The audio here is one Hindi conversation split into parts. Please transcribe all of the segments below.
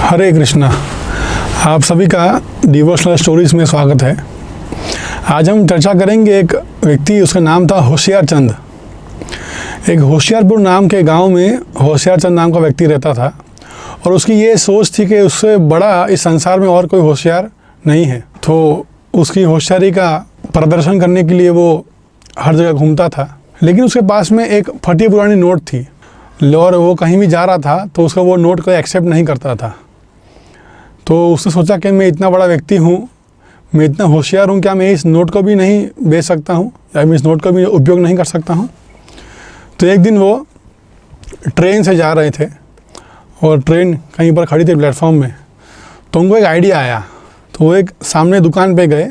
हरे कृष्णा। आप सभी का डिवोशनल स्टोरीज में स्वागत है। आज हम चर्चा करेंगे एक व्यक्ति, उसका नाम था होशियार चंद। एक होशियारपुर नाम के गांव में होशियार चंद नाम का व्यक्ति रहता था और उसकी ये सोच थी कि उससे बड़ा इस संसार में और कोई होशियार नहीं है। तो उसकी होशियारी का प्रदर्शन करने के लिए वो हर जगह घूमता था, लेकिन उसके पास में एक फटी पुरानी नोट थी और वो कहीं भी जा रहा था तो उसका वो नोट को एक्सेप्ट नहीं करता था। तो उसने सोचा कि मैं इतना बड़ा व्यक्ति हूँ, मैं इतना होशियार हूँ, क्या मैं इस नोट को भी नहीं बेच सकता हूँ या मैं इस नोट का भी उपयोग नहीं कर सकता हूँ। तो एक दिन वो ट्रेन से जा रहे थे और ट्रेन कहीं पर खड़ी थी प्लेटफॉर्म में, तो उनको एक आइडिया आया। तो वो एक सामने दुकान पे गए।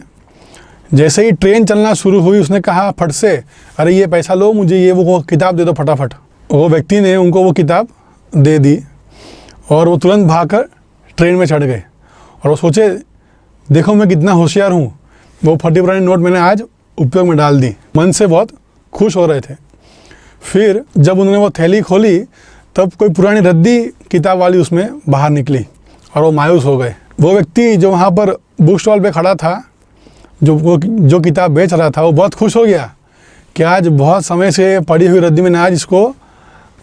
जैसे ही ट्रेन चलना शुरू हुई उसने कहा फट से, अरे ये पैसा लो, मुझे ये वो किताब दे दो फटाफट। वो व्यक्ति ने उनको वो किताब दे दी और वो तुरंत भागकर ट्रेन में चढ़ गए और वो सोचे देखो मैं कितना होशियार हूँ, वो फटी पुरानी नोट मैंने आज उपयोग में डाल दी। मन से बहुत खुश हो रहे थे। फिर जब उन्होंने वो थैली खोली तब कोई पुरानी रद्दी किताब वाली उसमें बाहर निकली और वो मायूस हो गए। वो व्यक्ति जो वहाँ पर बुक स्टॉल पे खड़ा था, जो किताब बेच रहा था, वो बहुत खुश हो गया कि आज बहुत समय से पड़ी हुई रद्दी मैंने आज इसको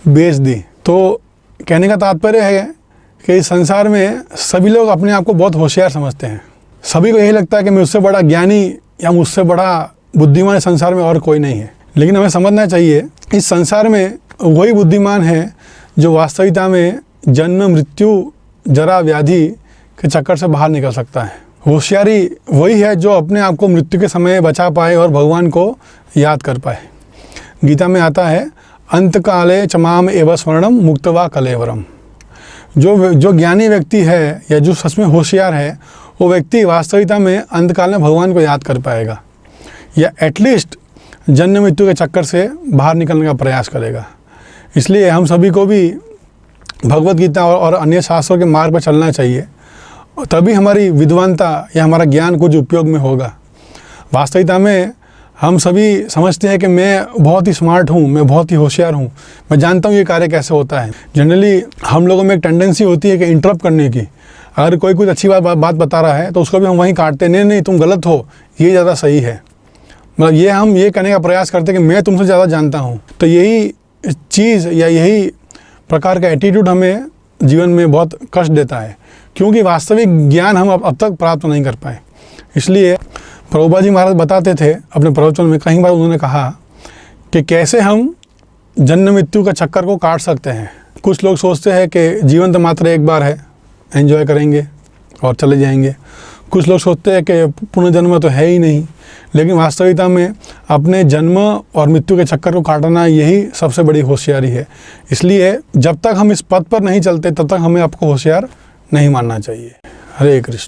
बेच दी। तो कहने का तात्पर्य है कि इस संसार में सभी लोग अपने आप को बहुत होशियार समझते हैं। सभी को यही लगता है कि मुझसे बड़ा ज्ञानी या मुझसे बड़ा बुद्धिमान इस संसार में और कोई नहीं है। लेकिन हमें समझना चाहिए इस संसार में वही बुद्धिमान है जो वास्तविकता में जन्म मृत्यु जरा व्याधि के चक्कर से बाहर निकल सकता है। होशियारी वही है जो अपने आप को मृत्यु के समय बचा पाए और भगवान को याद कर पाए। गीता में आता है अंत काले चमाम एव स्वर्णम मुक्तवा कलेवरम। जो ज्ञानी व्यक्ति है या जो सच में होशियार है, वो व्यक्ति वास्तविकता में अंतकाल में भगवान को याद कर पाएगा या एटलीस्ट जन्म मृत्यु के चक्कर से बाहर निकलने का प्रयास करेगा। इसलिए हम सभी को भी भगवत गीता और अन्य शास्त्रों के मार्ग पर चलना चाहिए, तभी हमारी विद्वानता या हमारा ज्ञान कुछ उपयोग में होगा। वास्तविकता में हम सभी समझते हैं कि मैं बहुत ही स्मार्ट हूँ, मैं बहुत ही होशियार हूँ, मैं जानता हूँ ये कार्य कैसे होता है। जनरली हम लोगों में एक टेंडेंसी होती है कि इंटरप्ट करने की। अगर कोई कुछ अच्छी बात बता रहा है तो उसको भी हम वहीं काटते हैं, नहीं तुम गलत हो, ये ज़्यादा सही है। मतलब हम ये कहने का प्रयास करते हैं कि मैं तुमसे ज़्यादा जानता हूँ। तो यही चीज़ या यही प्रकार का एटीट्यूड हमें जीवन में बहुत कष्ट देता है, क्योंकि वास्तविक ज्ञान हम अब तक प्राप्त नहीं कर पाए। इसलिए प्रभुपाद जी महाराज बताते थे अपने प्रवचन में, कई बार उन्होंने कहा कि कैसे हम जन्म मृत्यु का चक्कर को काट सकते हैं। कुछ लोग सोचते हैं कि जीवन तो मात्र एक बार है, एंजॉय करेंगे और चले जाएंगे। कुछ लोग सोचते हैं कि पुनर्जन्म तो है ही नहीं। लेकिन वास्तविकता में अपने जन्म और मृत्यु के चक्कर को काटना यही सबसे बड़ी होशियारी है। इसलिए जब तक हम इस पथ पर नहीं चलते तब तक हमें आपको होशियार नहीं मानना चाहिए। हरे कृष्ण।